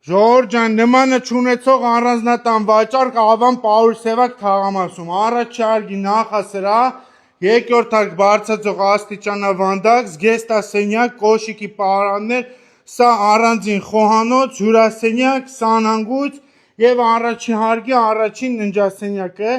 Ժողովուրդ նմանը չունեցող առանձնատան վաճառք Ավան Պաուլսևակ թաղամասում։ Առաջի հարգի նախասրահ, երկրորդ հարկ բարձրաձող աստիճանավանդակ, զգեստասենյակ, կոշիկի պարաններ, սա առանձին խոհանոց, հյուրասենյակ, սանհանգույց եւ առաջի հարգի առաջին ննջասենյակը,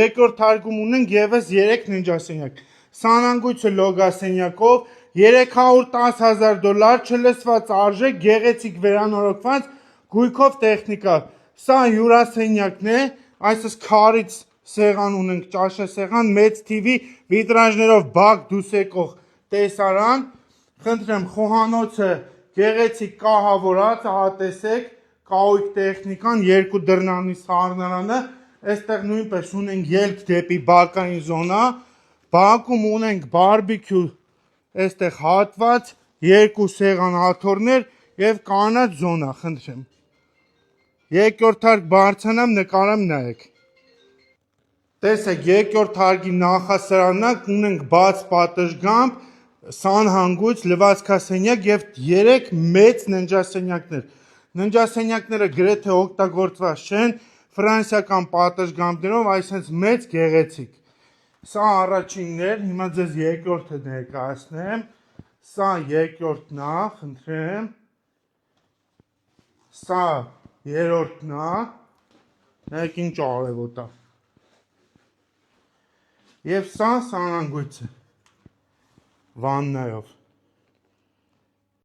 երկրորդ հարգում ունենք եւս 3 ննջասենյակ։ Սանհանգույցը լոգասենյակով, $310,000 չլսված արժեք, գեղեցիկ վերանորոգված գույքով տեխնիկա։ Սա հյուրասենյակն է, այսպես քարից սեղան ունենք, ճաշասեղան, մեծ TV, վիտրաժներով բակ դուս եկող տեսարան։ Խնդրեմ, խոհանոցը գեղեցիկ կահավորած, տեսեք, կահույք տեխնիկան, երկու դռնանի սառնարանը, այստեղ նույնպես ունենք ելք դեպի բակային զոնա, բակում ունենք բարբիկյու, այստեղ հատված, երկու սեղան աթոռներ եւ կանաչ զոնա, խնդրեմ։ Երկրորդ հարկ բարձրանամ, նկարեմ, նայեք։ Տեսեք, երկրորդ հարկի նախասրանակ ունենք բաց պատշգամբ, սանհանգույց, լվացքասենյակ եւ 3 մեծ ննջասենյակներ։ Ննջասենյակները գրեթե օգտագործված չեն, ֆրանսիական պատշգամբներով, այսպես մեծ գեղեցիկ։ Սա առաջինն էր, հիմա ձեզ երկրորդը ներկայացնեմ։ Սա երկրորդն է, խնդրեմ։ Սա երրորդն է, նայեք ինչ արևոտ է։ Եվ սա սանհանգույցը, վաննայով։